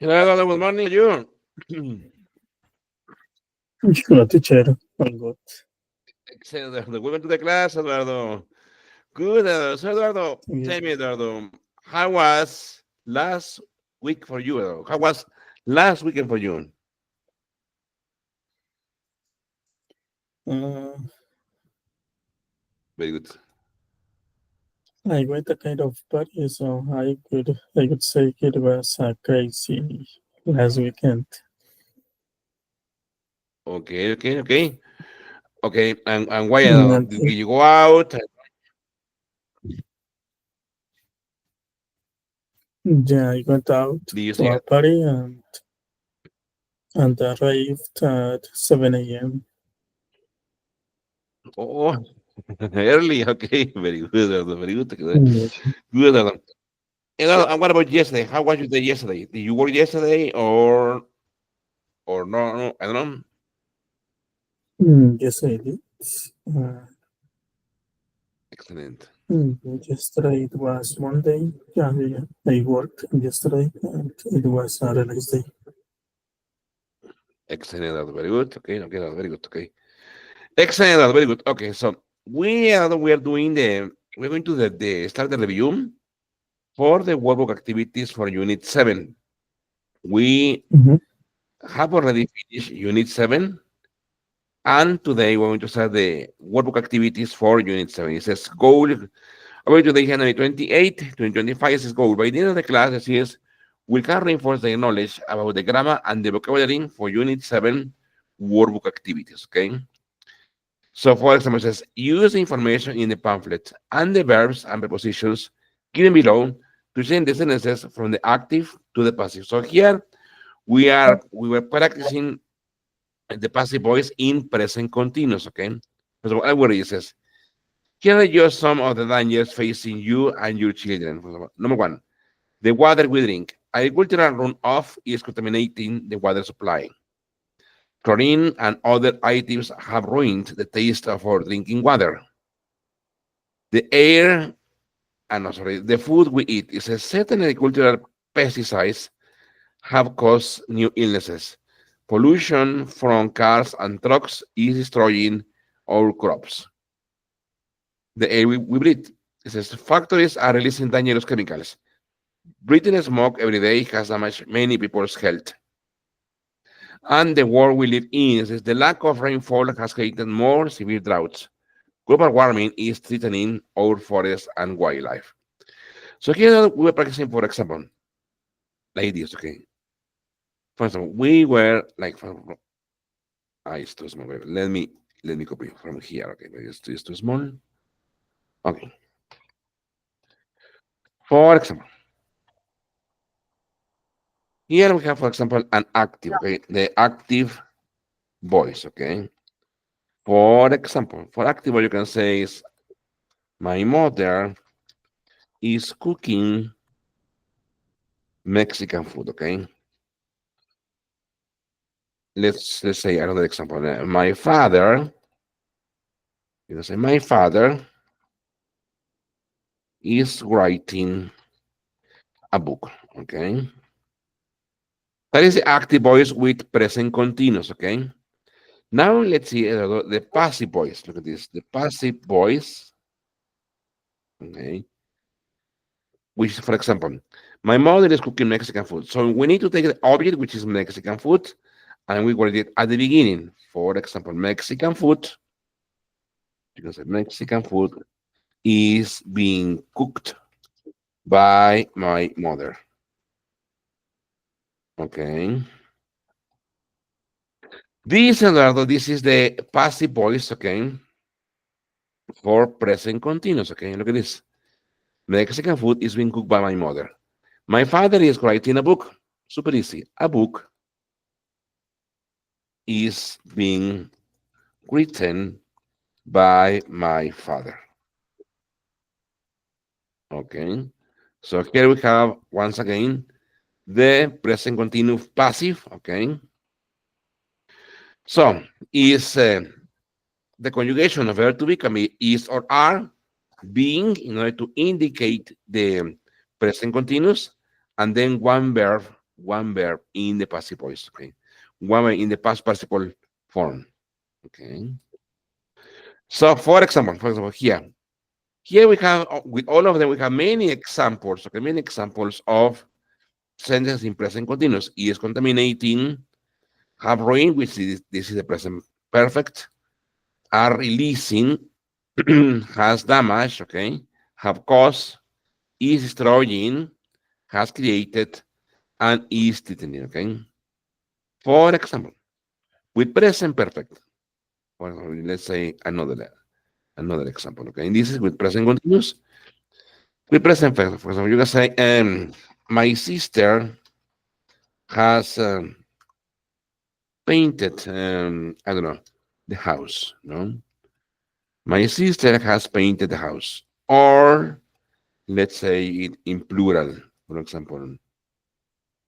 Hello, good morning. You? Hello, teacher. I'm good. Excellent, Eduardo. Welcome to the class, Eduardo. Good, Eduardo. So, Eduardo, Yeah. tell me, Eduardo, how was last week for you, Eduardo? How was last weekend for you? Uh, Very good. I went a kind of party, so I could say it was crazy last weekend. Okay, and why, Eduardo? And Did you go out? yeah, I went out Did you to see a it? party and arrived at 7 a.m. Oh, early. Okay, very good, Eduardo. Very good. Good, Mm, Eduardo. Eduardo, and what about yesterday? How was your day yesterday? Did you work yesterday or no? No, I don't know. yes, I did. Uh, Excellent. Yesterday it was Monday. Yeah, I worked yesterday and it was a relaxed day. Excellent. That's very good. Okay, that's very good. Okay. Excellent. That's very good. Okay, so we're going to start the review for the workbook activities for Unit 7. We Mm-hmm. have already finished Unit 7, and today we're going to start the workbook activities for Unit 7. It says goal. About today, January 28, 2025, it says goal. By the end of the class, it says we can reinforce the knowledge about the grammar and the vocabulary for Unit 7 workbook activities. Okay. So, for example, it says use the information in the pamphlet and the verbs and prepositions given below to change the sentences from the active to the passive. So here we were practicing the passive voice in present continuous. Okay. So I will read it says here are just some of the dangers facing you and your children. For example, number one, the water we drink. Agricultural runoff is contaminating the water supply. Chlorine and other additives have ruined the taste of our drinking water. The air, no, sorry, the food we eat is a certain agricultural pesticides have caused new illnesses. Pollution from cars and trucks is destroying our crops. The air we breathe. It says factories are releasing dangerous chemicals. Breathing smoke every day has damaged many people's health. And the world we live in says the lack of rainfall has created more severe droughts. Global warming is threatening our forests and wildlife. So here we were practicing, for example, like this, okay? For example, we were like, it's too small. Let me copy from here, okay? Maybe it's too small. Okay. For example, here we have, for example, an active, okay? The active voice, okay? For example, for active voice, you can say is my mother is cooking Mexican food, okay? Let's say another example. My father, you can say my father is writing a book, okay? That is the active voice with present continuous, okay? Now let's see the passive voice. Look at this. The passive voice, okay? Which, for example, my mother is cooking Mexican food. So we need to take the object, which is Mexican food, and we word it at the beginning. For example, Mexican food, you can say Mexican food is being cooked by my mother. Okay. This, Eduardo, this is the passive voice, okay, for present continuous, okay? Look at this. Mexican food is being cooked by my mother. My father is writing a book. Super easy. A book is being written by my father. Okay. So here we have, once again, the present continuous passive, okay? So is the conjugation of verb to be can be is or are being in order to indicate the present continuous, and then one verb one verb in the passive voice. Okay, one verb in the past participle form. Okay. So, for example, here we have with all of them we have many examples. Okay, many examples of sentences in present continuous. Is contaminating, have ruined, which is this is the present perfect. Are releasing, has damaged. Okay, have caused, is destroying, has created, and is threatening. Okay. For example, with present perfect. Well, let's say another example. Okay, and this is with present continuous. With present perfect, for example, you can say, my sister has painted, I don't know, the house. No, my sister has painted the house. Or let's say it in plural. For example,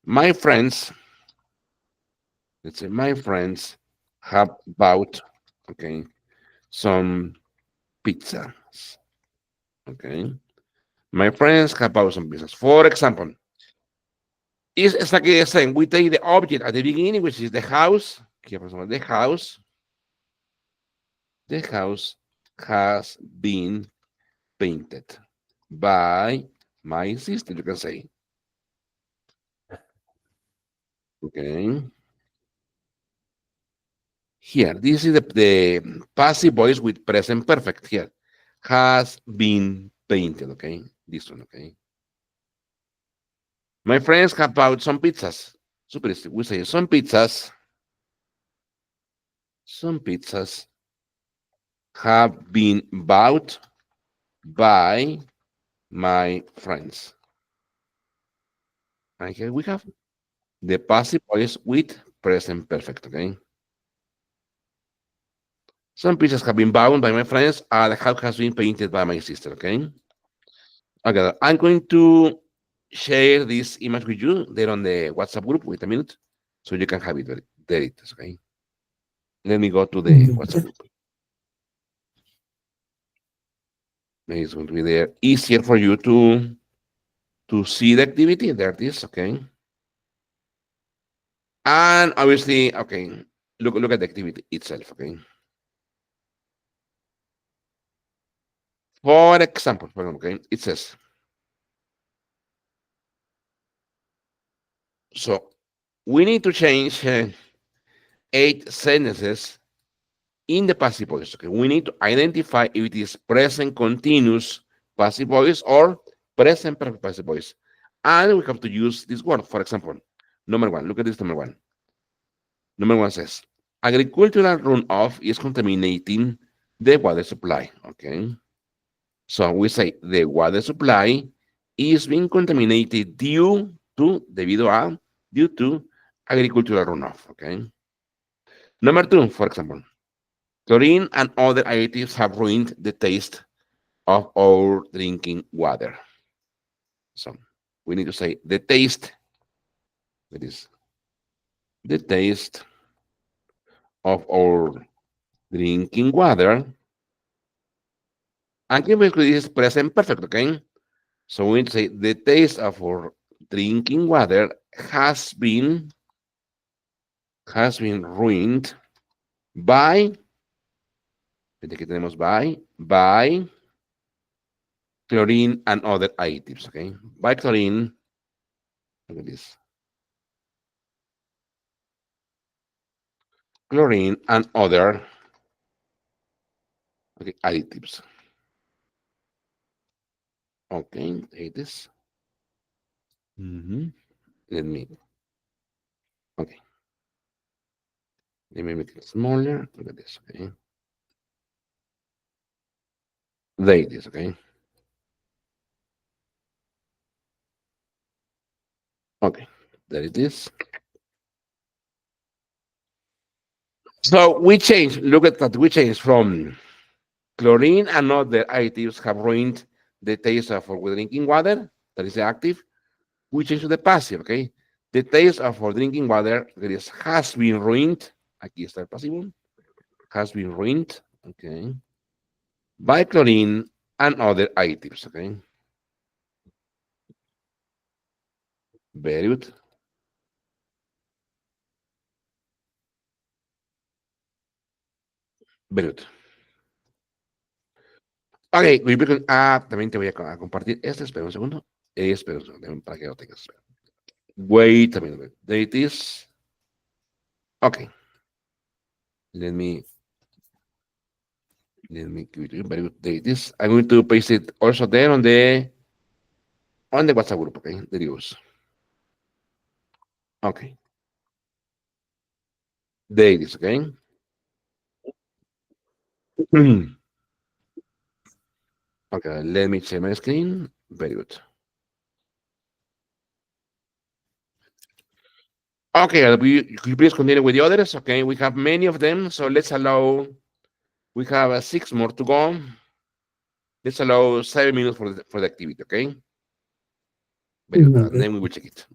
my friends. Let's say my friends have bought, okay, some pizzas. Okay. My friends have bought some pizzas. For example, it's like I saying we take the object at the beginning, which is the house. Here, for example, the house has been painted by my sister, you can say. Okay. Here, this is the passive voice with present perfect here. Has been painted, okay? This one, okay? My friends have bought some pizzas. Super easy. We say some pizzas have been bought by my friends. And here we have the passive voice with present perfect, okay? Some pizzas have been bound by my friends, and the house has been painted by my sister, okay? Okay, I'm going to share this image with you there on the WhatsApp group. Wait a minute, so you can have it there. It is, okay? Let me go to the WhatsApp group. Maybe it's going to be there easier for you to see the activity. There it is, okay? And obviously, okay, look at the activity itself, okay? Okay, it says, so we need to change 8 sentences in the passive voice. Okay, we need to identify if it is present continuous passive voice or present perfect passive voice. And we have to use this word. For example, number one, look at this number one. Number one says, agricultural runoff is contaminating the water supply. Okay. So we say the water supply is being contaminated due to agricultural runoff. Okay. Number two, for example, chlorine and other additives have ruined the taste of our drinking water. So we need to say the taste, that is the taste of our drinking water. And basically this is present perfect, okay? So we need to say the taste of our drinking water has been ruined by, aquí tenemos by chlorine and other additives, okay? By chlorine, look at this, chlorine and other, okay, additives. Okay, take this. Let me, okay, let me make it smaller. Look at this, okay? There it is, okay? Okay, there it is. So we change, look at that, we change from chlorine and other additives have ruined the taste of our drinking water, that is the active. We change to the passive, okay? The taste of our drinking water, that is, has been ruined. Aquí está el pasivo. Has been ruined, okay? By chlorine and other additives, okay? Very good. Very good. Ok, también te voy a compartir este, espera un segundo. Espera un segundo, para que lo tengas. Wait a minute. Date is. Okay, let me give you very good date this. I'm going to paste it also there on the WhatsApp group. Okay, there it goes. Okay, date this. Okay. Okay, let me share my screen. Very good. Okay, could you please continue with the others? Okay, we have many of them, so let's allow. We have six more to go. Let's allow 7 minutes for the activity. Okay, very good, and Okay. then we will check it.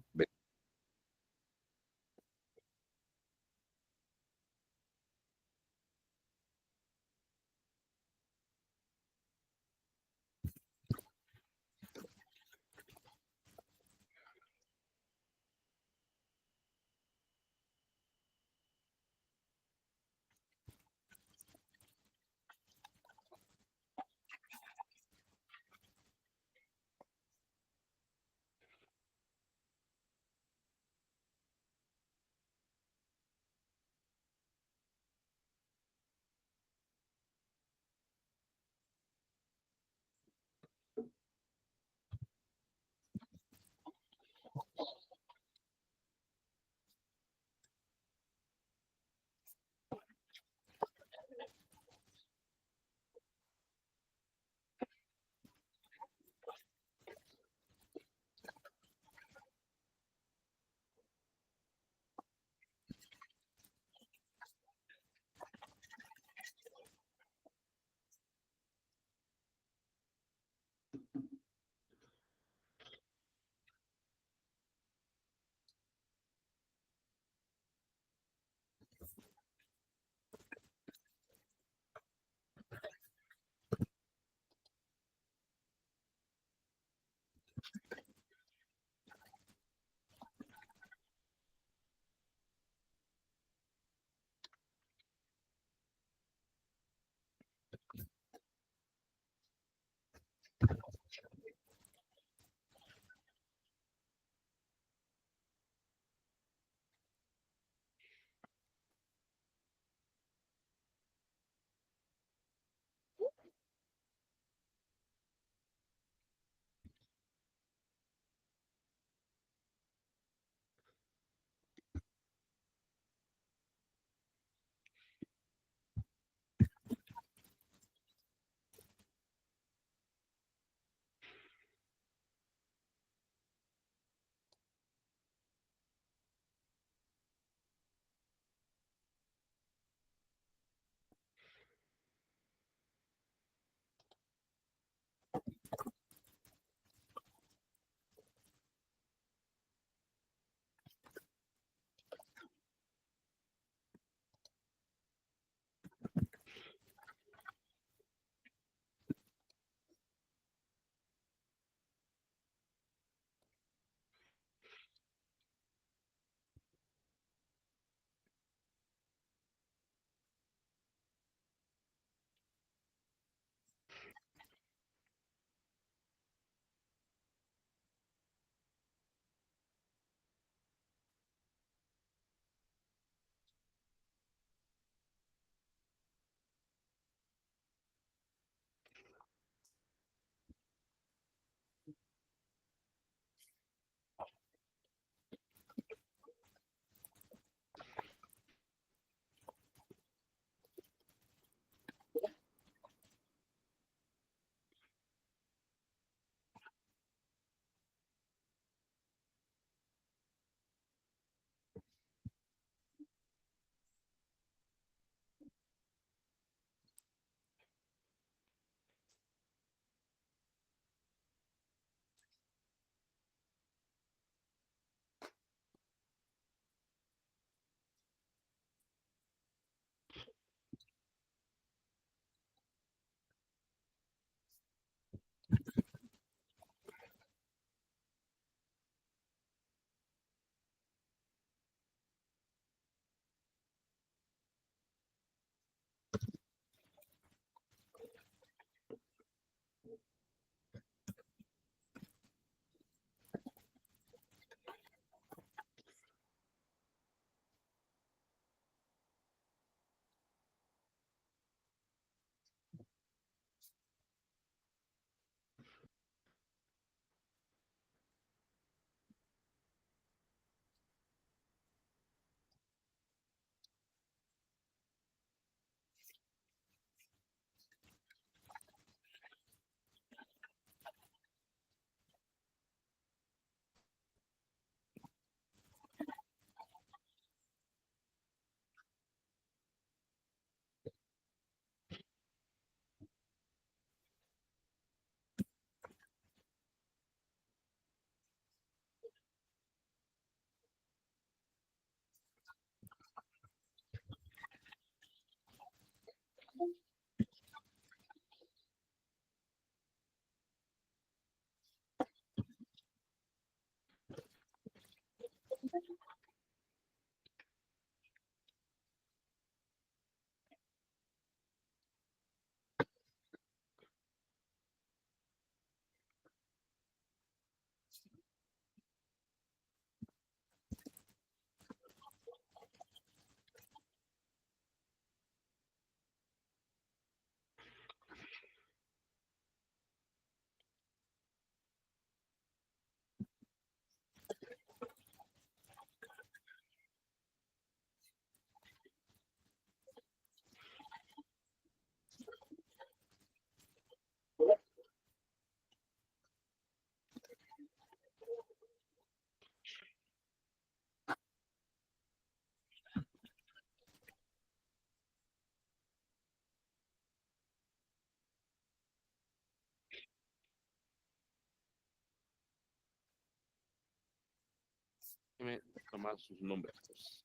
Déjeme tomar sus nombres. Pues.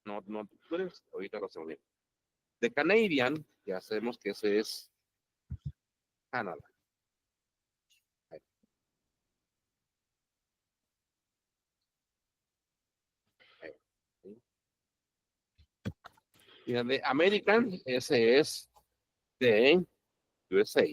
No, no, ahorita lo hacemos bien. The Canadian, ya sabemos que ese es Canadá. Y de American, ese es de USA.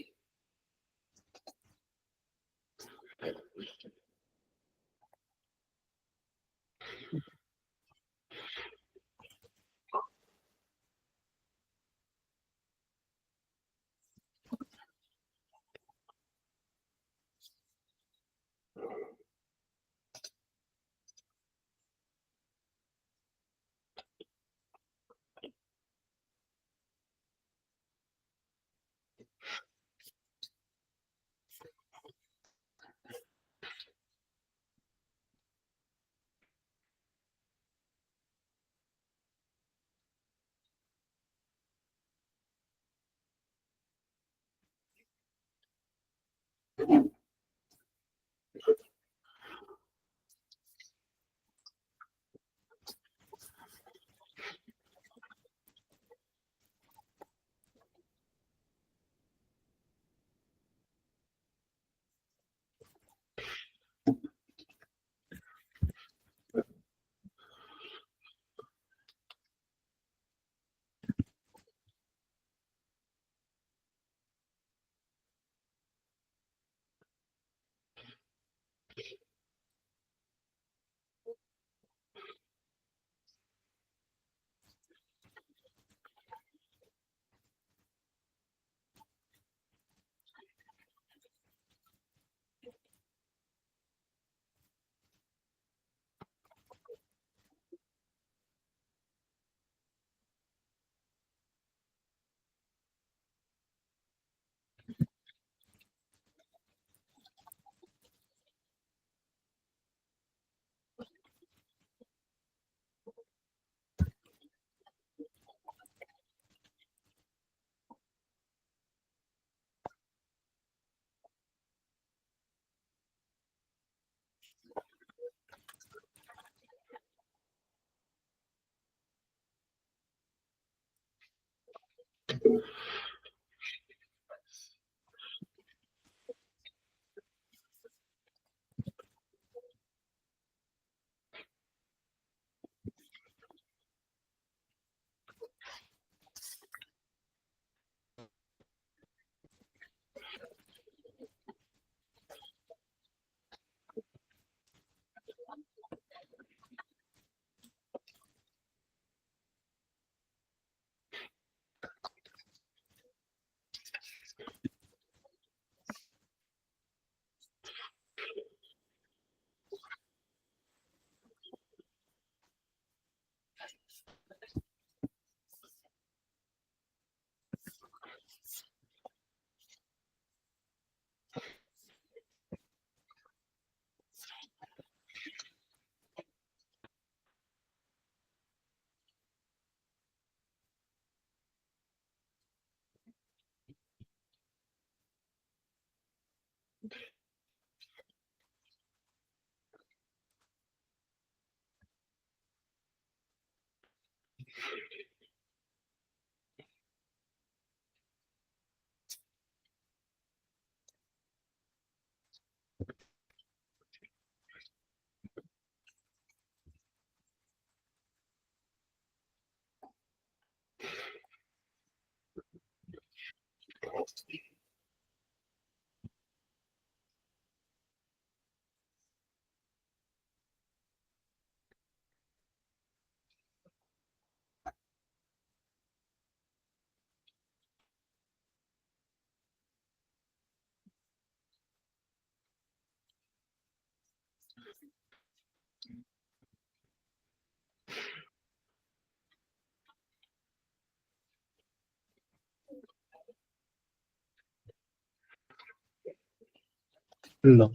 No.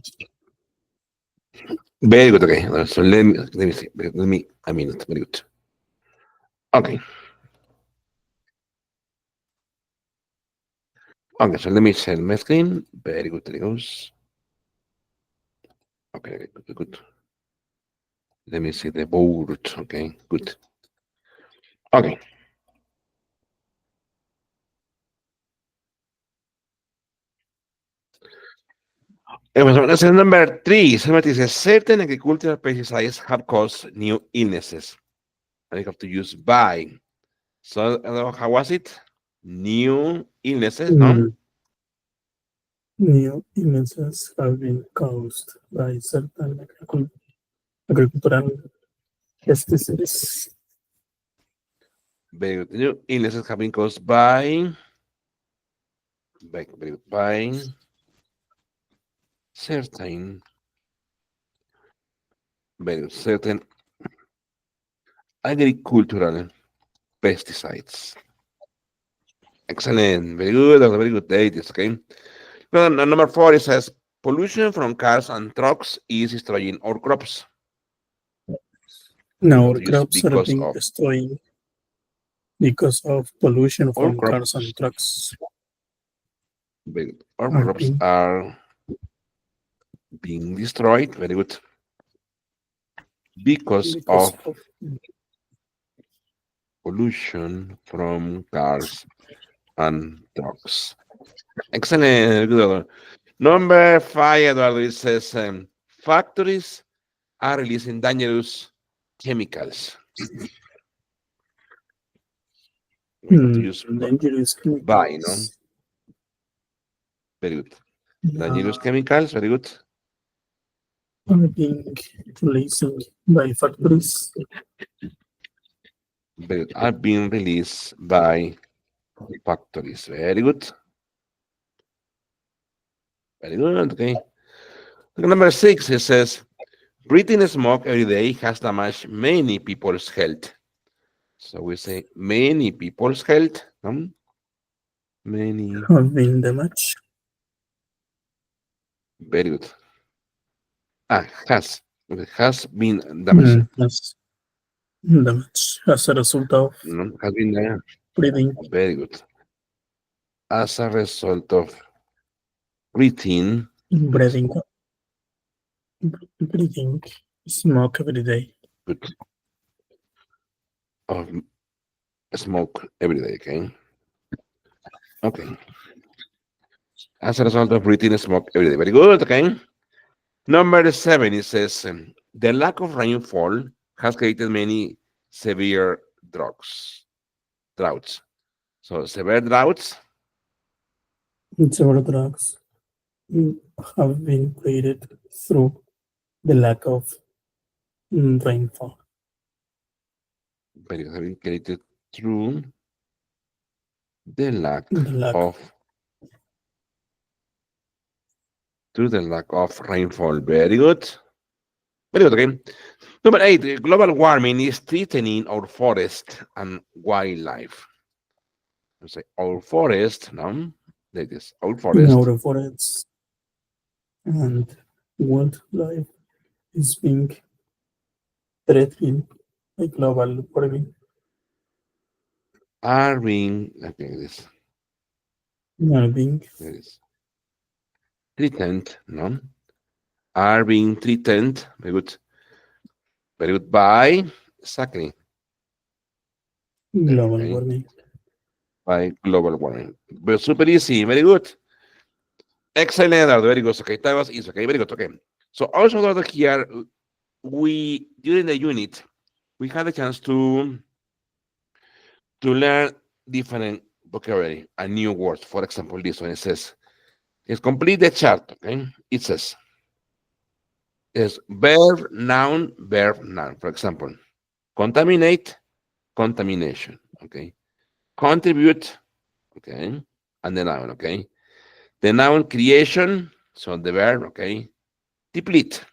Very good. Okay. So let me see. Let me a minute. Very good. Okay. Okay. So let me share my screen. Very good. There it goes. Okay. Good. Good. Let me see the board. Okay, good. Okay. Let's say number three. Somebody says certain agricultural pesticides have caused new illnesses. And you have to use by. So how was it? New illnesses, no? Mm, New illnesses have been caused by certain agricultural pesticides. Very good. New illnesses have been caused by certain certain agricultural pesticides. Excellent. Very good. That's a very good date. Okay. Well, number four, it says pollution from cars and trucks is destroying our crops. We Now, have our to use crops are because being of destroyed because of pollution our from cars crops. and trucks Our are crops being are being destroyed. Very good. Because because of of pollution from cars and trucks. Excellent. Good. Number five, Eduardo, it says factories are releasing dangerous chemicals. We have to use dangerous by, no? chemicals Very good. Dangerous uh, chemicals, very good. are being released by factories. Very good. Are being released by factories. Very good. Very good. Okay. Number six, it says breathing smoke every day has damaged many people's health. So we say many people's health. Many. Have been damaged. Very good. Has. Okay, has been damaged. Yes, damage as a result of No, has been damaged. breathing, Very good. As a result of breathing. Good. breathing, breathing smoke every day. Good. Of smoke every day. Okay. Okay. As a result of breathing smoke every day. Very good. Okay. Number seven, it says the lack of rainfall has created many severe droughts. So severe droughts, Several drugs have been created through the lack of rainfall, very have been created through the lack the lack of rainfall. Very good. Very good. Okay. Number eight, global warming is threatening our forest and wildlife. I say our forest, no, that is our in forest our forests and wildlife is being threatened by global warming, are being okay. are being This threatened, no, are being threatened. Very good. By exactly there. global Okay, warming. by global warming. But super easy. Very good. Excellent, Eduardo. Very good. Okay, that was easy. Okay, very good. Okay. So also Eduardo, here we during the unit we had a chance to learn different vocabulary and new words. For example, this one it says it's complete the chart. Okay, it says is verb, noun. For example, contaminate, contamination. Okay, contribute. Okay, and the noun. Okay, the noun creation. So the verb. Okay, deplete,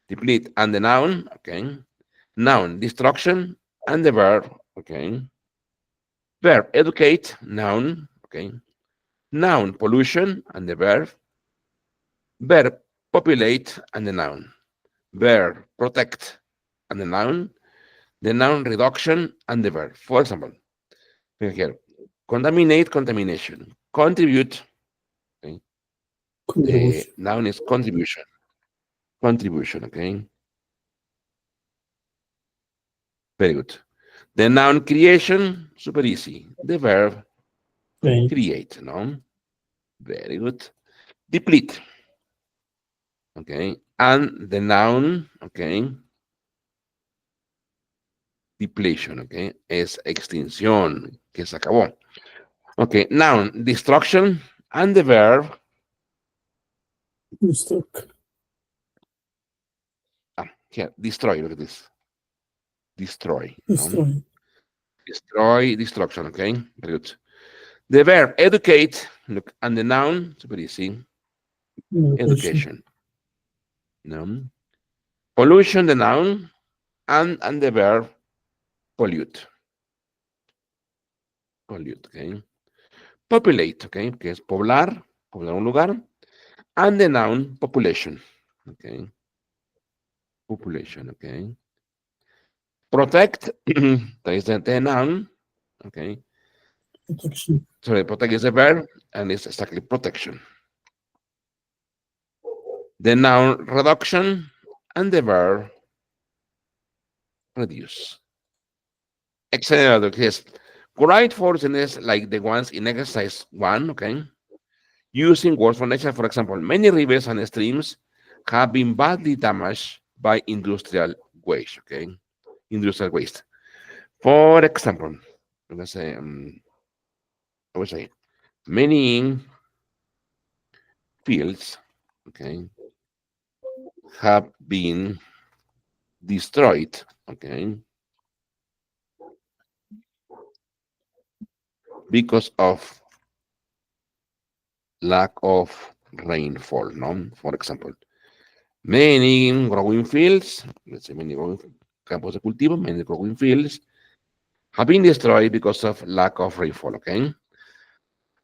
deplete, and the noun. Okay, noun destruction and the verb. Okay, verb educate, noun. Okay, noun pollution and the verb populate and the noun, verb protect and the noun reduction and the verb. For example, here, contaminate, contamination, contribute. Okay? The Contribution. noun is contribution, contribution. Okay, Very good. The noun creation, super easy. The verb Create. create, no? Very good. Deplete, okay? And the noun, okay, depletion, okay, es extinción, que se acabó. Okay, noun, destruction, and the verb, Destruct. here, destroy, look at this. Destroy, no? Destroy. Destroy, destruction, okay? Very good. The verb, educate, look, and the noun, super easy, Education. education, no? Pollution, the noun, and the verb, pollute, pollute, okay? Populate, okay, que es poblar, poblar un lugar, and the noun, population, okay? Population, okay? Protect, that is the noun, okay? Protection. Sorry, protect is the verb, and it's exactly protection. The noun, reduction, and the verb, reduce. Excellent, yes. Correct forcing is like the ones in exercise one, okay? Using words from nature, for example, many rivers and streams have been badly damaged by industrial waste, okay? Industrial waste. For example, let's say, I would say, many fields, okay, have been destroyed, okay, because of lack of rainfall, no? For example, many growing fields, let's say many growing campos de cultivo, many growing fields have been destroyed because of lack of rainfall, okay?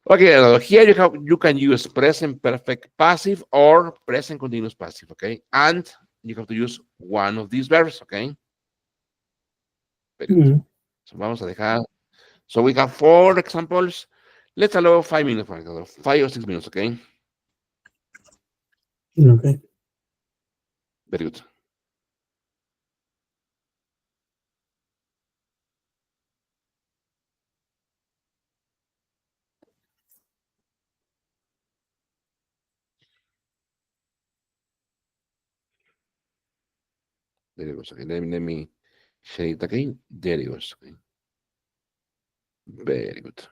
Okay, here you can use present perfect passive or present continuous passive, okay? And you have to use one of these verbs, okay? Very good. Mm. So vamos a dejar. So we have four examples. Let's allow 5 minutes, for example, 5 or 6 minutes, okay? Okay. Very good. There it goes. Okay, let me share it again. There it goes. Okay. Very good.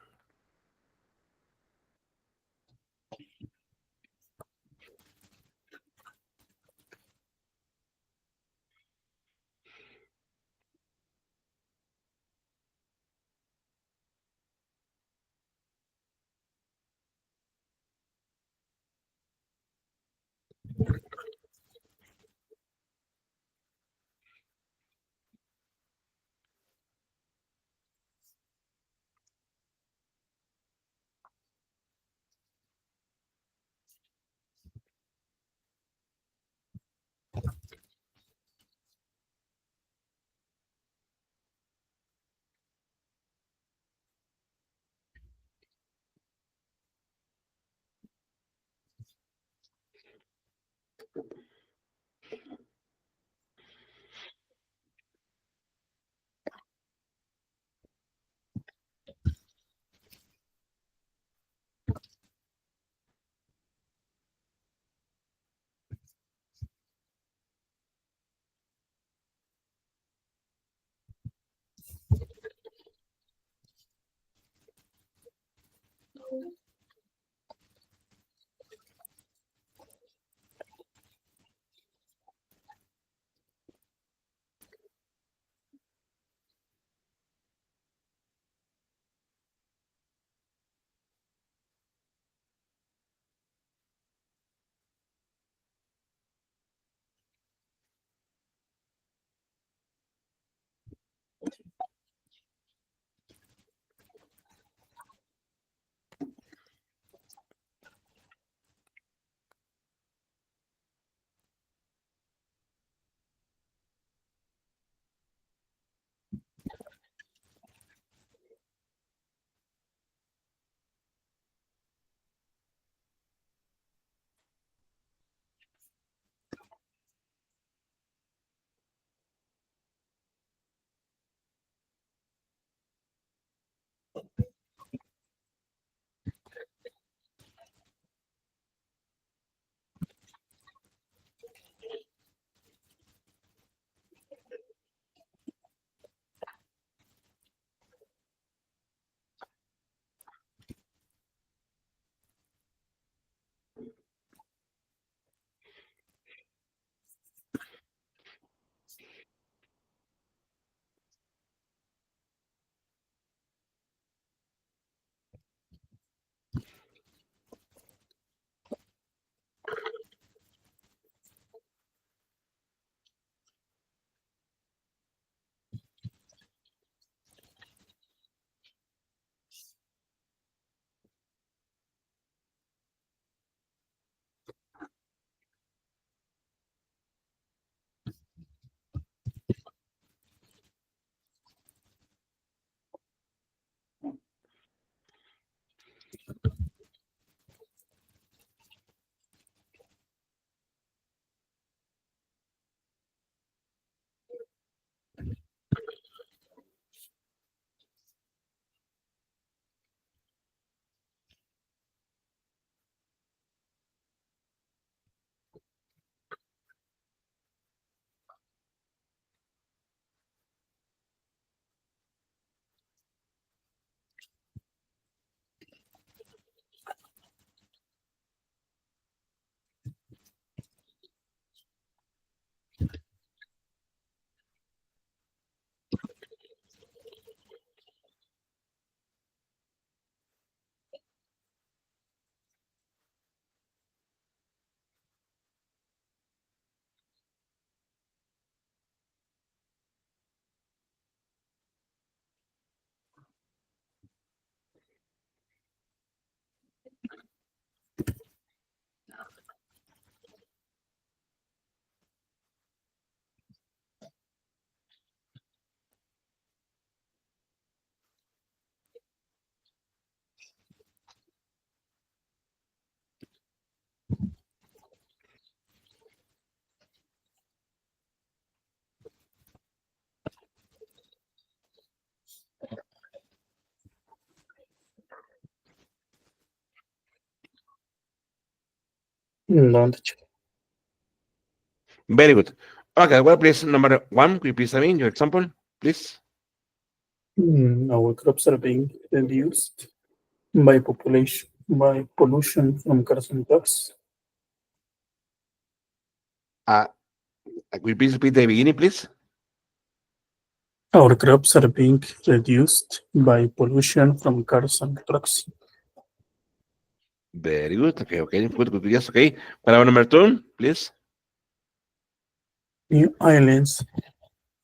Don't. Very good. Okay, well, please, number one, could you please tell me your example, please? Our crops are being reduced by population, by pollution from cars and trucks. Uh, could you please repeat the beginning, please? Our crops are being reduced by pollution from cars and trucks. Very good. Okay, okay, good, good, yes, okay. Para number two, please. New islands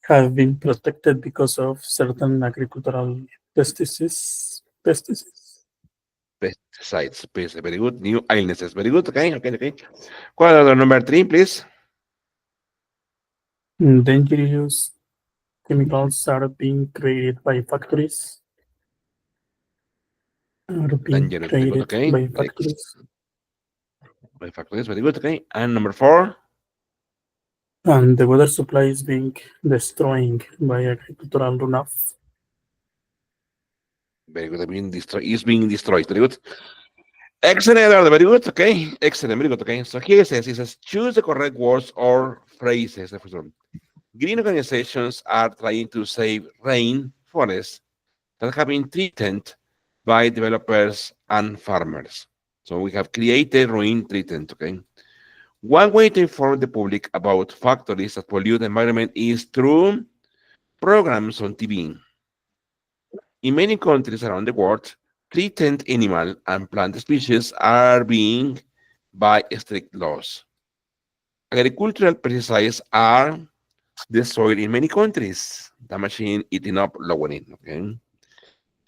have been protected because of certain agricultural pesticides. Pesticides. Pesticides, please. Very good. New illnesses. Very good. Okay, okay, okay. ¿Cuál es number three, please? Dangerous chemicals are being created by factories. Are being Dangerous. Very good. created Okay. by Next. factories. By factories. Very good. Okay. And number four. And the water supply is being destroyed by agricultural runoff. Very good. Being destroyed. Is being destroyed. Very good. Excellent, Eduardo. Very good. Okay. Excellent. Very good. Okay. So here it says choose the correct words or phrases. Green organizations are trying to save rain forests that have been threatened by developers and farmers. So we have created ruin treatment. Okay. One way to inform the public about factories that pollute the environment is through programs on TV. In many countries around the world, threatened animal and plant species are being by strict laws. Agricultural pesticides are destroyed in many countries, damaging, eating up, lowering. Okay,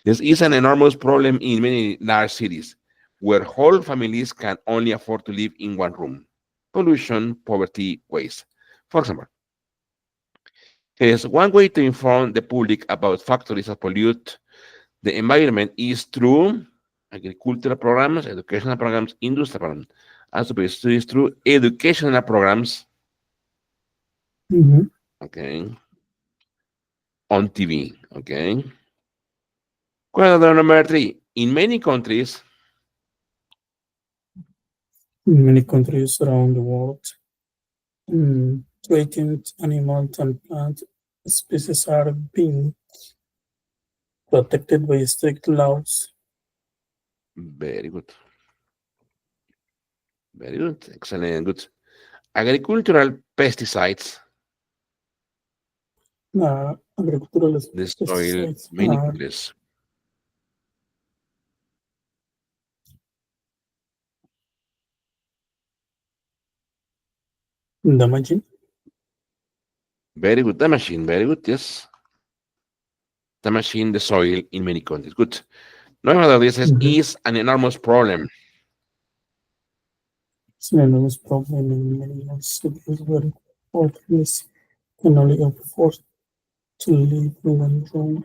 this is an enormous problem in many large cities, where whole families can only afford to live in one room. Pollution, poverty, waste. For example, here's one way to inform the public about factories that pollute the environment is through agricultural programs, educational programs, industrial programs. As opposed to is through educational programs, Mhm. okay, on TV, okay. Question number three. In many countries, In many countries around the world, threatened animals and plant species are being protected by strict laws. very good, very good, excellent, good. Agricultural pesticides Agricultural destroy pesticides many are countries. damaging. Very good, damaging, very good, yes. Damaging the soil in many countries. Good. Number this Mhm. is an enormous problem. It's an enormous problem in many cities where all families can only afford to live in one room.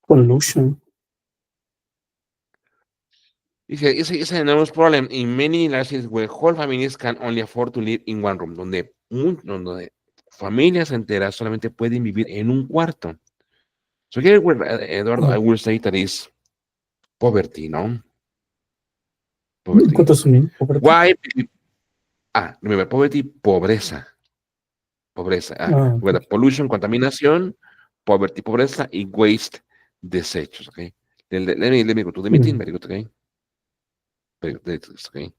Pollution. It's an enormous problem in many large cities where whole families can only afford to live in one room, donde familias enteras solamente pueden vivir en un cuarto. So here, Eduardo, I Mm. will say that is poverty, no? Poverty. ¿Cuántos son poverty? Why? Remember, poverty, pobreza. Pobreza. Okay. Pollution, contaminación, poverty, pobreza, y waste, desechos, okay? Let me go to the meeting. Mm. Very good, okay? Very good, okay?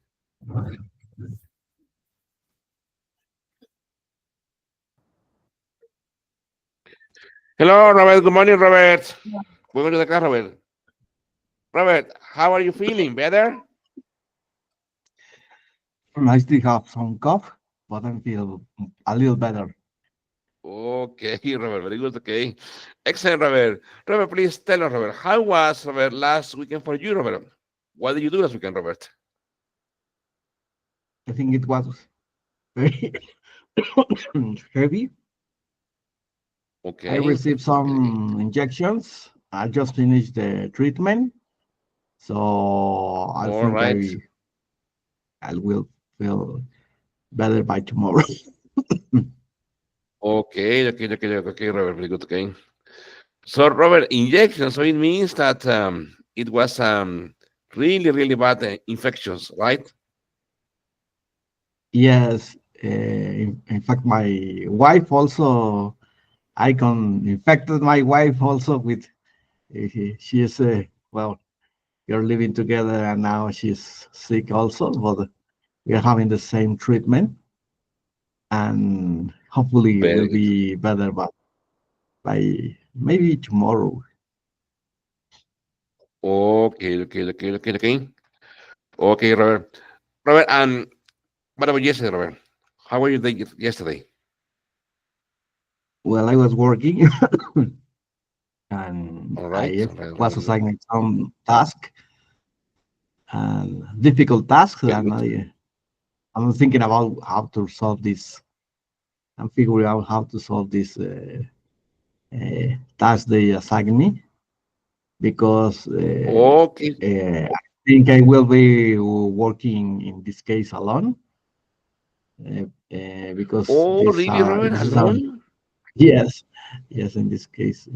Hello, Robert. Good morning, Robert. Welcome to the car, Robert. Robert, how are you feeling? Better? I still have some cough, but I feel a little better. Okay, Robert. Very good, okay. Excellent, Robert. Robert, please tell us, Robert, how was, Robert, last weekend for you, Robert? What did you do last weekend, Robert? I think it was very heavy. I Okay, received okay. some injections. I just finished the treatment, so I All think right. I will feel better by tomorrow. Okay, okay, okay, okay, Robert. Very good, okay. So, Robert, injection. So it means that it was really, really bad infections, right? Yes, in fact, my wife also, I can infected my wife also with, she is, well, we're living together and now she's sick also, but we are having the same treatment and hopefully it will Very good. be better by maybe tomorrow. Okay, okay, okay, okay, okay. Okay, Robert. Robert, and what about yesterday, Robert? How were you yesterday? Well, I was working and All right, I all right, all right, was very good. assigned some task and difficult tasks, Very and good. I'm thinking about how to solve this and figuring out how to solve this task they assign me because Okay. I think I will be working in this case alone because Oh, really, Robert? this is a Alone? yes, yes, in this case.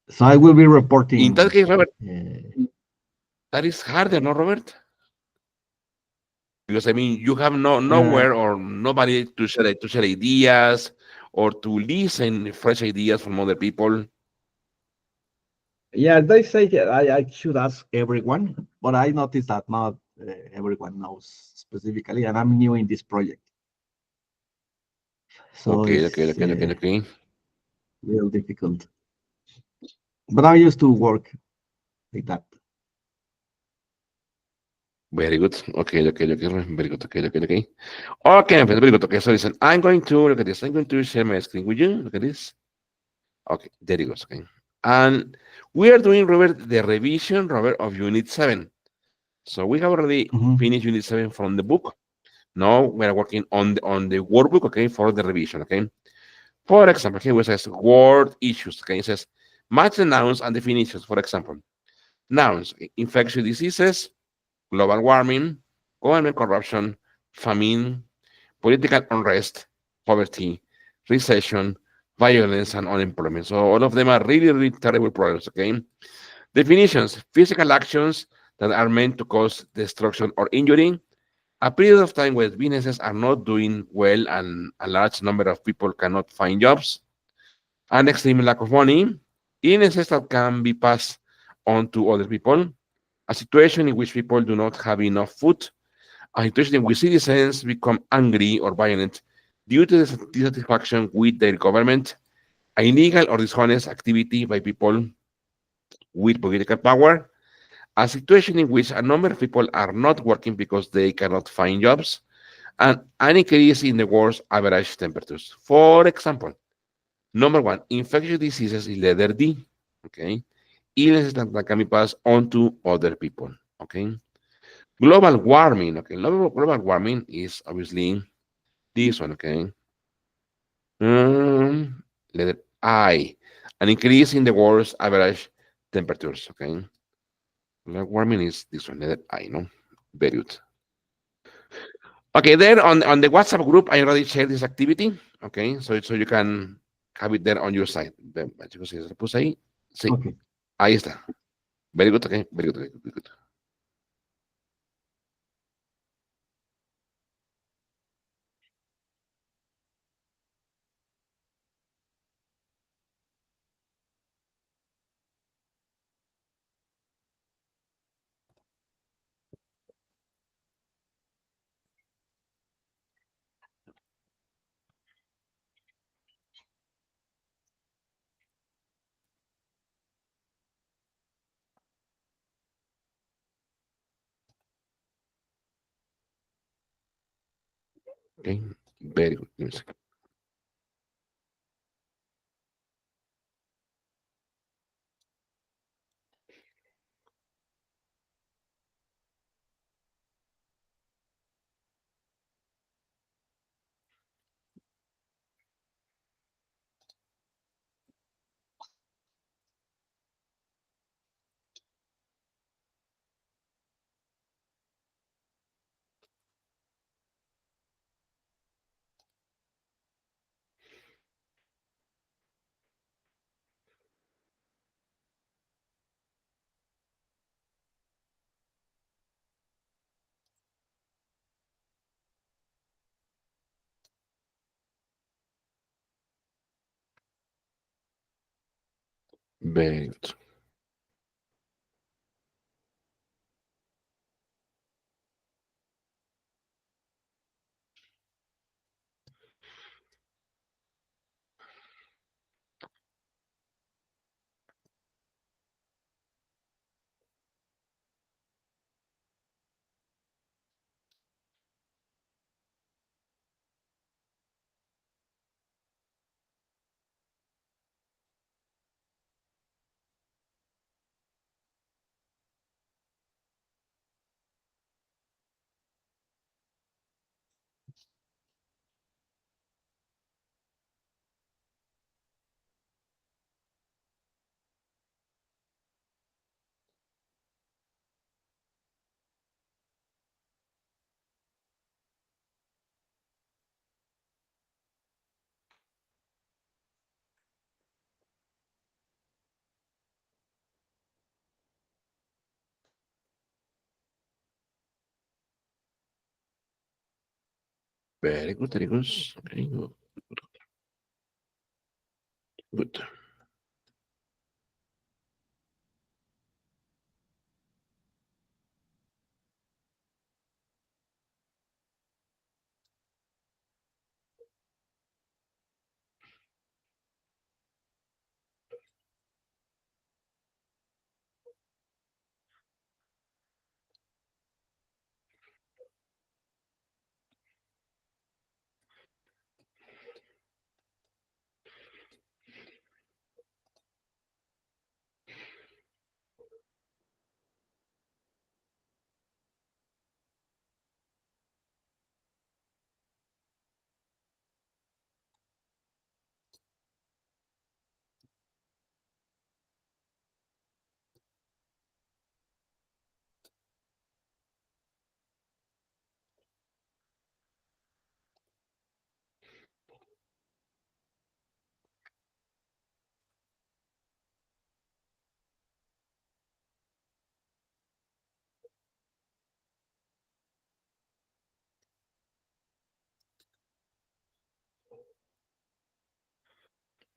So I will be In that reporting. case, Robert, Uh, that is harder, no, Robert? Because I mean, you have uh, nowhere or nobody to share ideas or to listen fresh ideas from other people. yeah, they say that I should ask everyone, but I noticed that not everyone knows specifically, and I'm new in this project, so Okay, okay, it's okay, okay, okay. real difficult. But I used to work like that. Very good. Okay, okay, okay. Very good. Okay, okay, okay. Okay, very good. Okay, so listen, I'm going to look at this. I'm going to share my screen with you. Look at this. Okay, there it goes. Okay. And we are doing, Robert, the revision, Robert, of Unit 7. So we have already Mhm. finished Unit 7 from the book. Now we are working on the workbook, okay, for the revision, okay? For example, here it says word issues, okay? It says match the nouns and definitions, for example. Nouns, okay, infectious diseases, global warming, government corruption, famine, political unrest, poverty, recession, violence, and unemployment. So all of them are really, really terrible problems, okay? Definitions, physical actions that are meant to cause destruction or injury, a period of time where businesses are not doing well and a large number of people cannot find jobs, an extreme lack of money, illnesses that can be passed on to other people, a situation in which people do not have enough food, a situation in which citizens become angry or violent due to dissatisfaction with their government, a illegal or dishonest activity by people with political power, a situation in which a number of people are not working because they cannot find jobs, and an increase in the world's average temperatures. For example, number one, infectious diseases is letter D. Okay. Illnesses that can be passed on to other people. Okay. Global warming. Okay. Global warming is obviously this one. Okay. Letter I. An increase in the world's average temperatures. Okay. Global warming is this one. Letter I. No. Very good. Okay, there on the WhatsApp group, I already shared this activity. Okay, so you can have it there on your side. Chicos, si se lo puse ahí. Sí, Okay. ahí está. Very good, okay, very good, very good, very good. Okay, very good. Give me a second. Very good. Very good, very good. Very good. Good.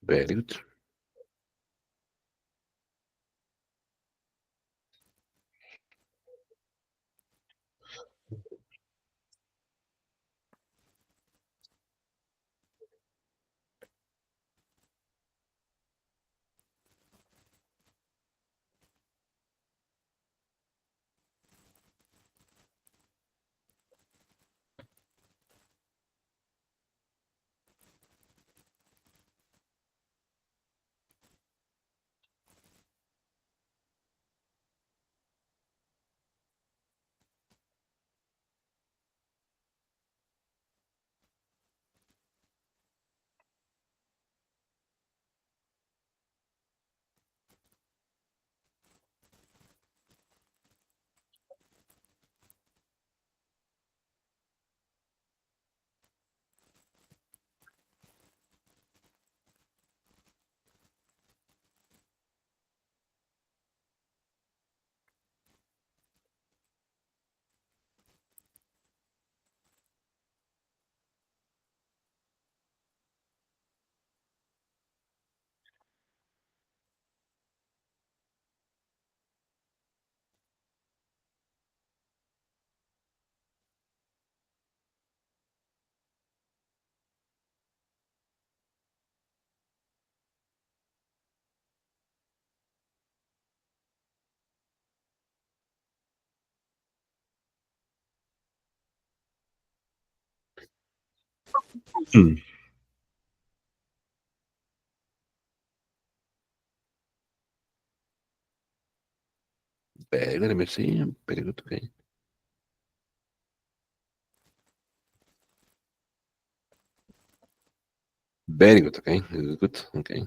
Very good. Hmm. Very good. Let me see. Very good. Okay. Very good. Okay. Good. Good. Okay.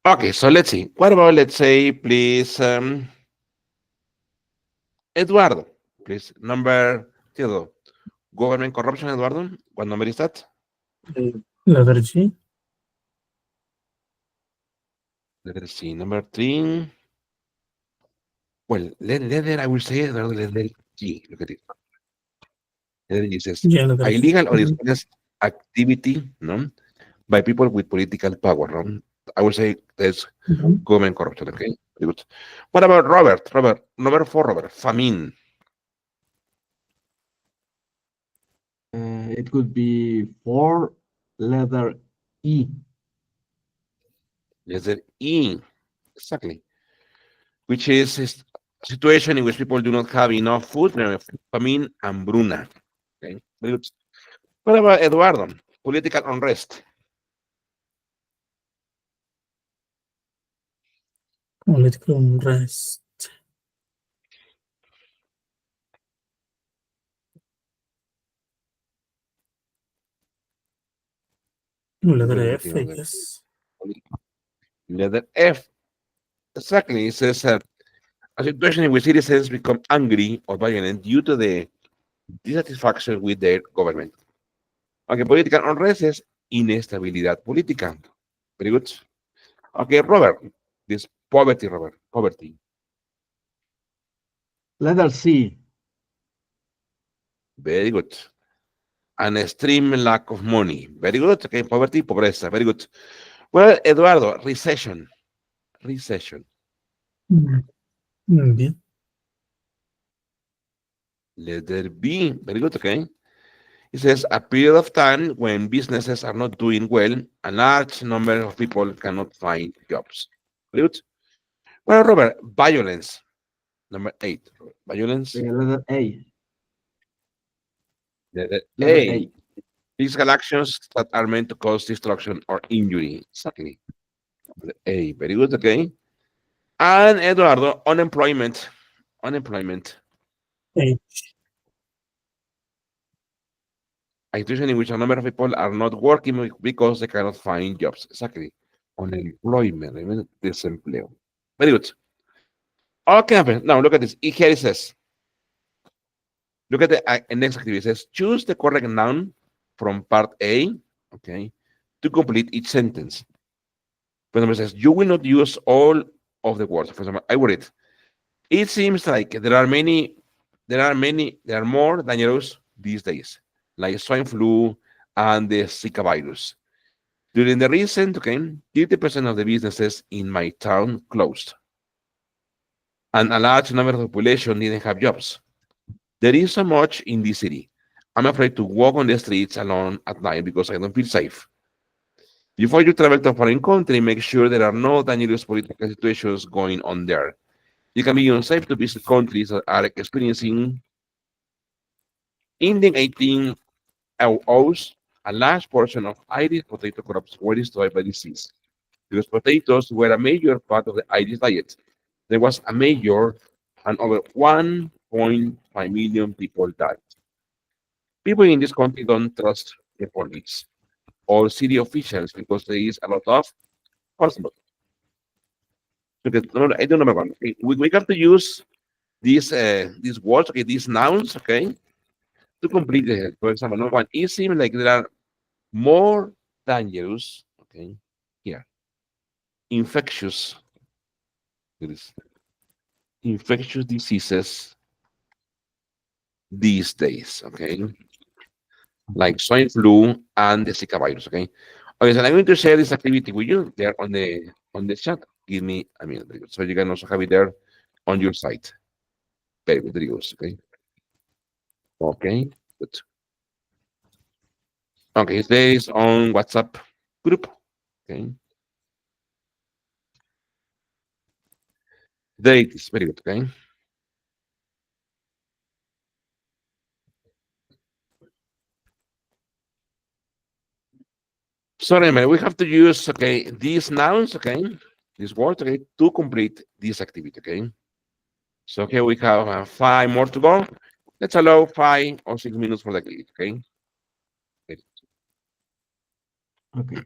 Okay. So let's see. What about, let's say, please, Eduardo, please, number Theodore. Government corruption, Eduardo. What number is that? Letter G. Let's see. Number three. Well, letter, I will say, Eduardo, letter G. Look at it. Letter G says, Yeah, letter G. illegal or dishonest activity, no? by people with political power. No? I would say there's Mhm. government corruption. Okay, very good. What about Robert? Number four, Robert. Famine. It could be four letter E. Letter E. Exactly. Which is a situation in which people do not have enough food. Famine and Bruna. Okay, very good. What about Eduardo? Political unrest. Political unrest. Very Letter good. F, I guess. Letter F. Exactly. It says a situation in which citizens become angry or violent due to the dissatisfaction with their government. Okay, political unrest is inestabilidad política. Very good. Okay, Robert. This poverty, Robert. Poverty. Letter C. Very good. An extreme lack of money. Very good. Okay, poverty, pobreza. Very good. Well, Eduardo, recession. Recession. Mm, B. Letter B. Very good. Okay. It says a period of time when businesses are not doing well, a large number of people cannot find jobs. Very good. Well, Robert, violence. Number eight. Violence. Letter A. Letter Letter A. A. Physical actions that are meant to cause destruction or injury. Exactly. Letter A. Very good. Okay. And Eduardo, unemployment. Unemployment. H. A situation in which a number of people are not working because they cannot find jobs. Exactly. Unemployment. I mean, desempleo. Very good. Okay, now look at this. Here it says, look at the next activity. It says, choose the correct noun from part A, okay, to complete each sentence. For example, it says, you will not use all of the words. For example, I will read. It seems like there are more dangerous these days, like swine flu and the Zika virus. During the recent, okay, 30% of the businesses in my town closed, and a large number of the population didn't have jobs. There is so much in this city. I'm afraid to walk on the streets alone at night because I don't feel safe. Before you travel to a foreign country, make sure there are no dangerous political situations going on there. It can be unsafe to visit countries that are experiencing in the 1800s, a large portion of Irish potato crops were destroyed by disease. Because potatoes were a major part of the Irish diet. There was a major and over 1.5 million people died. People in this country don't trust the police or city officials because there is a lot of falsehood. Okay, no, I don't number one. Okay, we have to use these words, okay, these nouns, okay, to complete the. For example, number one, it seems like there are more dangerous, okay, here, infectious, there is infectious diseases these days, okay, Okay. like swine flu and the Zika virus, okay. Okay, so I'm going to share this activity with you there on the chat. Give me a minute, so you can also have it there on your site. Very good, there it goes, okay. Okay, good. Okay, there is on WhatsApp group. Okay, there it is. Very good. Okay. So remember, we have to use these nouns, these words, to complete this activity. Okay. So here we have five more to go. Let's allow 5 or 6 minutes for the activity. Okay. Okay.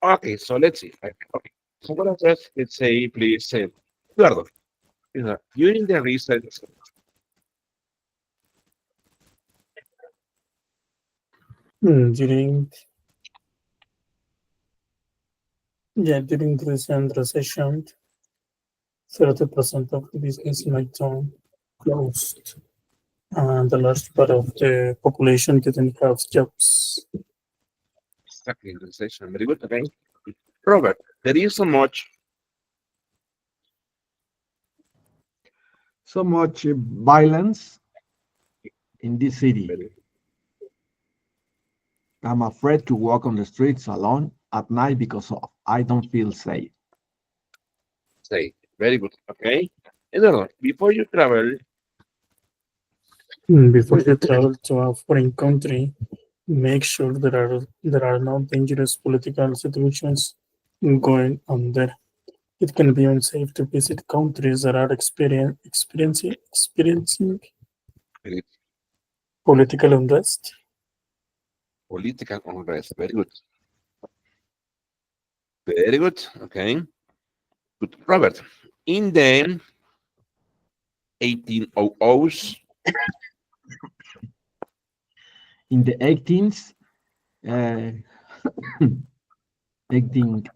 Okay, so let's see. Okay. So what else? Let's say, please, Eduardo, during the research, During during the recent recession, 30% of the business in my town closed, and the large part of the population didn't have jobs. exactly, in the session. Very good. Okay. Robert, there is so much. So much violence in this city. Very I'm afraid to walk on the streets alone at night because of I don't feel safe. say, very good. Okay. Eduardo, before you travel, Before you travel to a foreign country, make sure there are no dangerous political situations going on there. It can be unsafe to visit countries that are experiencing very political unrest. political unrest. Very good. Very good. Okay. Good. Robert, in the 1800s, In the 18th, uh, 18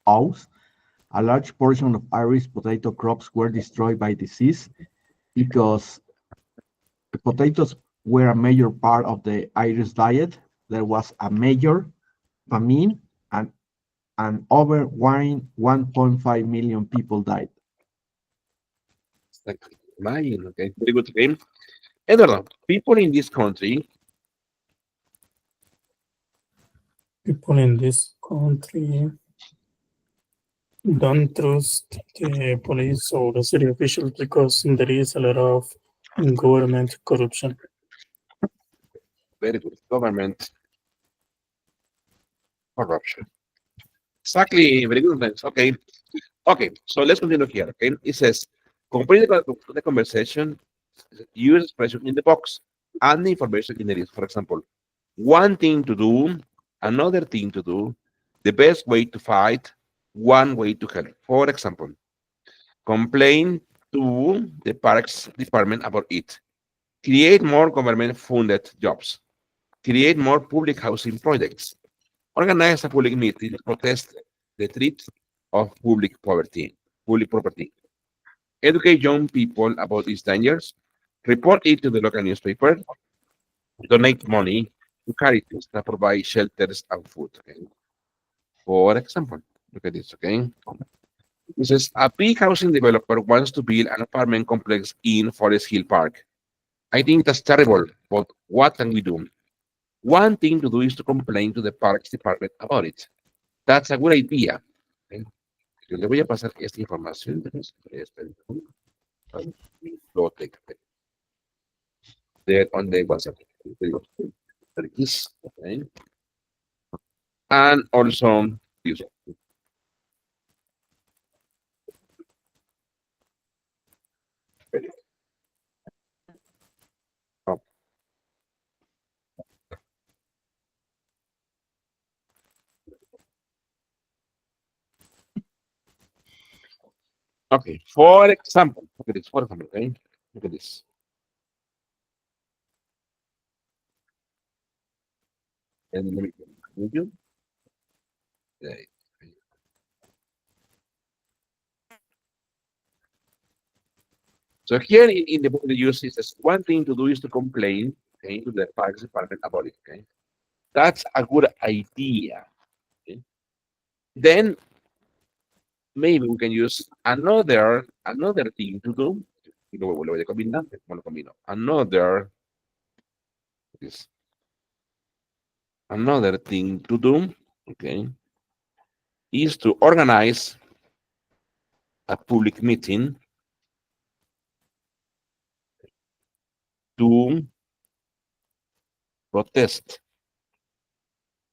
hours, a large portion of Irish potato crops were destroyed by disease because the potatoes were a major part of the Irish diet. There was a major famine, and over 1.5 million people died. like mine. Okay. Very good. Okay. Eduardo, people in this country, People in this country don't trust the police or the city officials because there is a lot of government corruption. very good. Government corruption. Exactly. Very good. Thanks. Okay. Okay. So let's continue here. Okay. It says, complete the conversation, use expression in the box and the information in the list. For example, one thing to do, another thing to do, the best way to fight, one way to help. For example, complain to the parks department about it. Create more government funded jobs. Create more public housing projects. Organize a public meeting to protest the threat of public property. Educate young people about its dangers. Report it to the local newspaper. Donate money to charities that provide shelters and food. Okay? For example, look at this. Okay, this is a big housing developer wants to build an apartment complex in Forest Hill Park. I think that's terrible, but what can we do? One thing to do is to complain to the Parks Department about it. That's a good idea. Okay? Yo le voy a pasar esta información. Lo take there on the WhatsApp. There it is. Okay. And also this one. Oh, okay. For example, look at this. For example, okay. Look at this. And let me move you. There. So here in the book, the use is one thing to do is to complain okay, to the Parks Department about it. Okay, that's a good idea. Okay? Then maybe we can use another thing to do. Y lo voy a combinar, como lo combino. Is another thing to do, okay, is to organize a public meeting to protest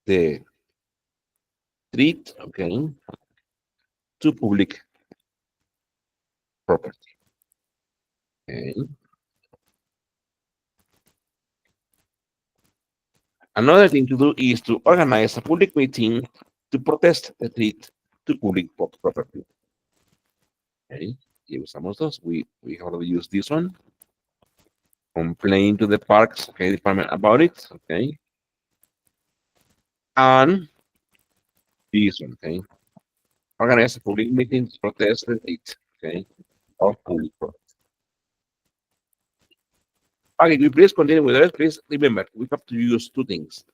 the threat, okay, to public property. Okay. Another thing to do is to organize a public meeting to protest the threat to public property. Okay. Y usamos dos. We already used this one. Complain to the parks, okay, department about it, okay. And this one, okay. Organize a public meeting to protest the threat, okay, of public property. Okay, we please continue with it. Please remember, we have to use two things.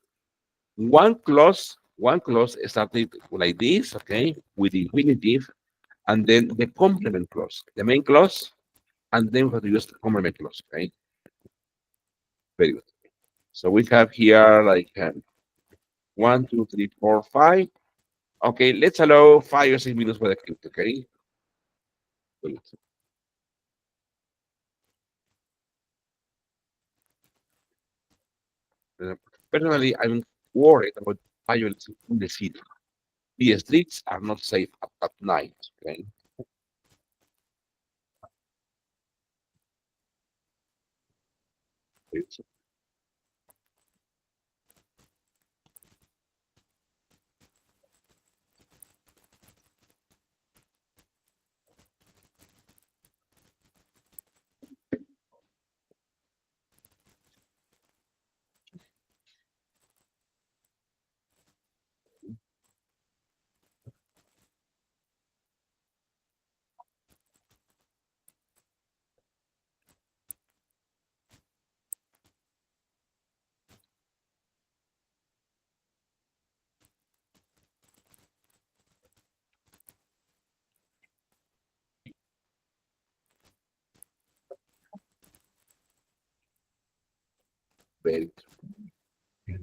One clause started like this, okay, with the infinitive, and then the complement clause, the main clause, and then we have to use the complement clause, okay? Very good. So we have here like 1, 2, 3, 4, 5. Okay, let's allow 5 or 6 minutes for the script, okay? Good. Uh, Personally, I'm worried about violence in the city. The streets are not safe at night, okay? It's very, very,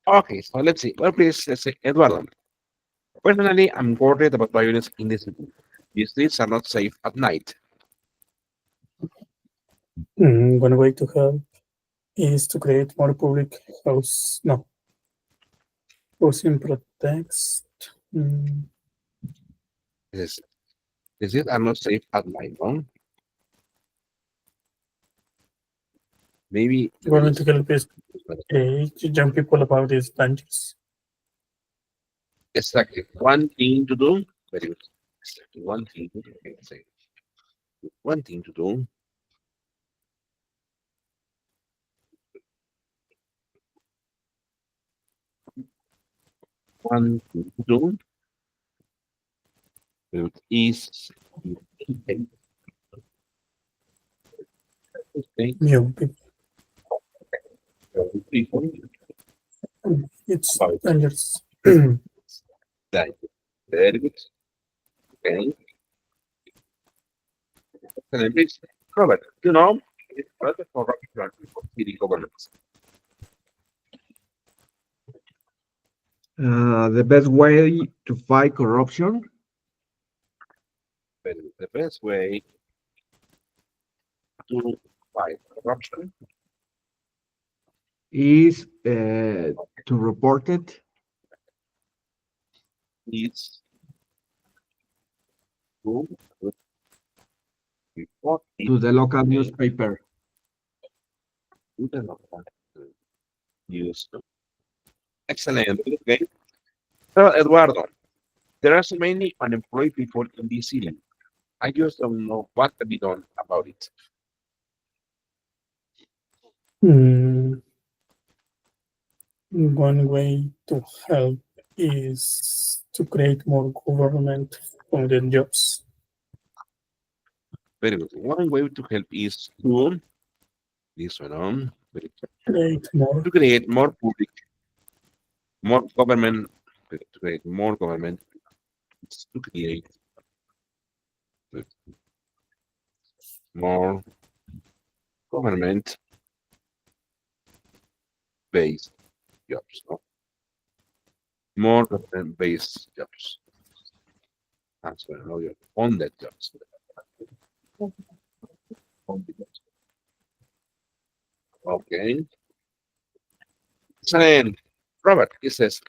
Okay, so let's see. Well, please, let's say, Eduardo. Personally, I'm worried about violence in the city. The streets are not safe at night. One way to help is to create more public house, no, housing protects. Mm, Yes, the streets are not safe at night, no? Maybe the one way police. to help is young people about these dangers. Exactly. One thing to do. Very good. Exactly. One thing to do. Okay, say one thing to do. One thing to do is okay, okay, Young people, people it's about dangerous. that. Very good. Okay. And please, Robert, it's better for city governments. The best way to fight corruption Very good. The best way to fight corruption is to report it is to report it to the local okay, newspaper. to the local news. Excellent. Okay. So, Eduardo, there are so many unemployed people in this city. I just don't know what can be done about it. Mm, One way to help is to create more government funded jobs, Very good. One way to help is to this one on create more to create more public, more government, to create more government, to create more government based jobs, no? More government based jobs. That's what I know you're funded jobs. Funded jobs. Okay. Excellent. Robert, he says,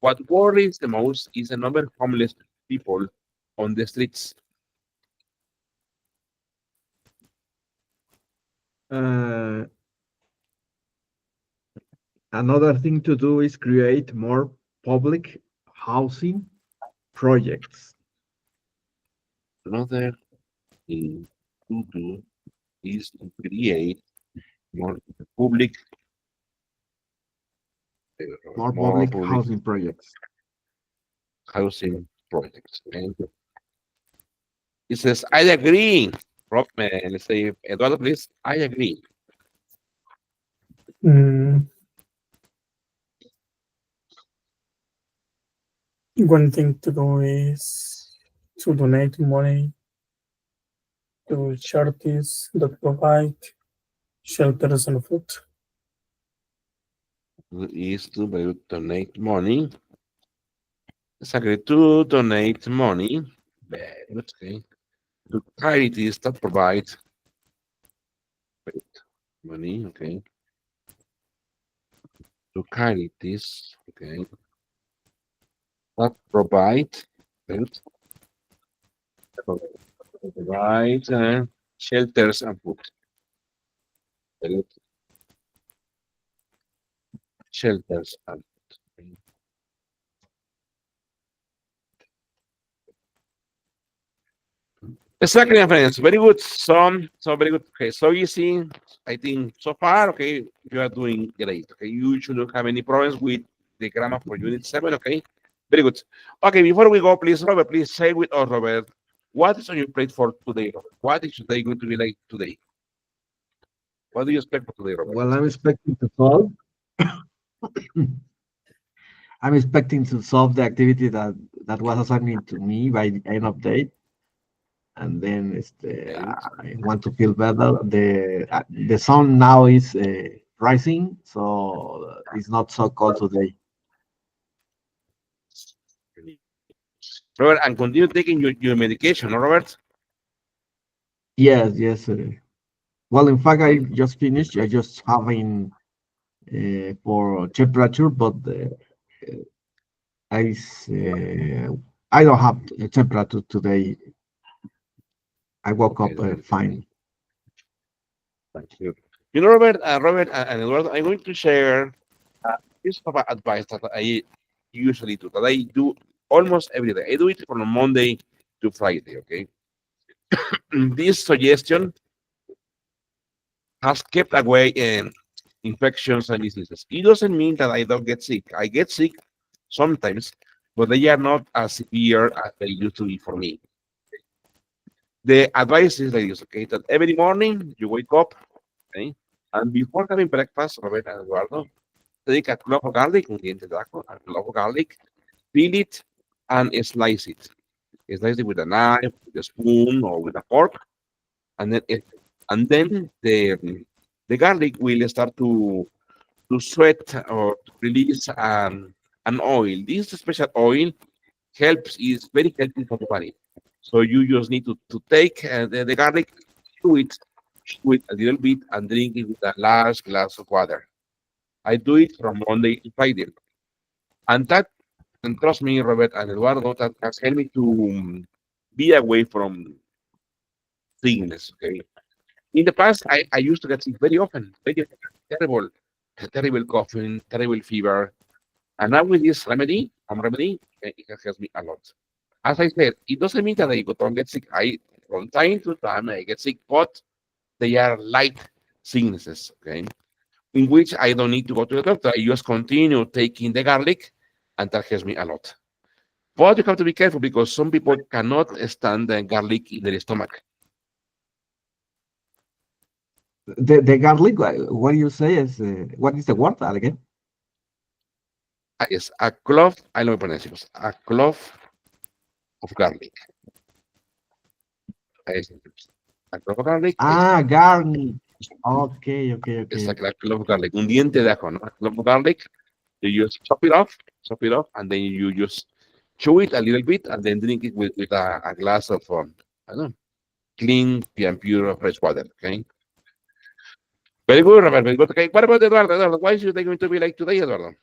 what worries the most is the number of homeless people on the streets. Uh, Another thing to do is create more public housing projects. Another thing to do is to create more public, More more public public housing projects. housing projects. And he says, I agree. Let's say, Eduardo, please, I agree. Mm, One thing to do is to donate money to charities that provide shelters and food. Is to donate money. Exactly, to donate money. Very good, okay. To charities that provide wait, money, okay. To charities, okay, that provide, good, provide shelters and food. Very good. Shelters and food. Exactly, my friends. Very good. So very good. Okay, so you see, I think so far, okay, you are doing great. Okay, you shouldn't have any problems with the grammar for unit 7. Okay, very good. Okay, before we go, please, Robert, please say with us, Robert, what is on your plate for today, Robert? What is today going to be like today? What do you expect for today, Robert? Well, I'm expecting to solve the activity that was assigned to me by the end of day, and then Okay, I want to feel better. The sun now is rising, so it's not so cold today. Robert, and continue taking your medication, no, Robert? Yes, yes. Well, in fact, I Okay, just finished. I just having for temperature, but I I don't have a temperature today. I woke okay, up okay, okay. fine. Thank you. You know, Robert and Eduardo, I'm going to share a piece of advice that I usually do, that I do almost every day. I do it from Monday to Friday, okay? This suggestion has kept away infections and diseases. It doesn't mean that I don't get sick. I get sick sometimes, but they are not as severe as they used to be for me. The advice is like this, okay, that every morning you wake up, okay, and before having breakfast, Roberta and Eduardo, take a clove of garlic, un diente de ajo, a clove of garlic, peel it, and slice it. Slice it with a knife, with a spoon, or with a fork, and then the garlic will start to sweat or to release an oil. This special oil helps is very healthy for the body. So you just need to take the garlic, chew it a little bit, and drink it with a large glass of water. I do it from Monday to Friday, and that, and trust me, Robert and Eduardo, that has helped me to be away from sickness. Okay, in the past, I used to get sick very often, very terrible, terrible coughing, terrible fever, and now with this remedy, home remedy, it has helped me a lot. As I said, it doesn't mean that I don't get sick. I From time to time I get sick, but they are light sicknesses, okay, in which I don't need to go to the doctor. I just continue taking the garlic, and that helps me a lot. But you have to be careful because some people cannot stand the garlic in their stomach. The garlic. What do you say is what is the word again? It's a clove, I don't know pronunciation, a clove of garlic. It's a clove of garlic. Ah, garlic. Okay, okay, It's okay. like a clove of garlic. Un diente de ajo, no? A clove of garlic. You just chop it off, and then you just chew it a little bit, and then drink it with a glass of, I don't know, clean and pure fresh water. Okay. Very good, Robert. Very good. Okay. What about Eduardo? Eduardo, why is your day going to be like today, Eduardo?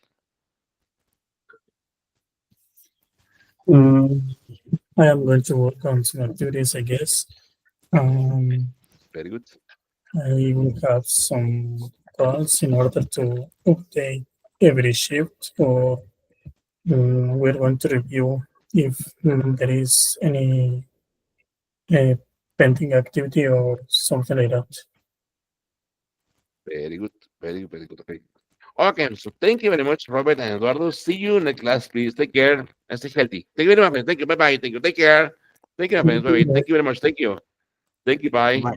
Um, I am going to work on some activities, I guess. Um, Very good. I will have some calls in order to update every shift, or we're going to review if there is any uh, pending activity or something like that. Very good. Very good. Very good. Okay. Okay. So thank you very much, Robert and Eduardo. See you in the class, please. Take care and stay healthy. Thank you very much. Thank you. Bye bye. Thank you. Take care. Thank you, my friends. Bye bye. Thank you very much. Thank you. Thank you. Bye. Bye.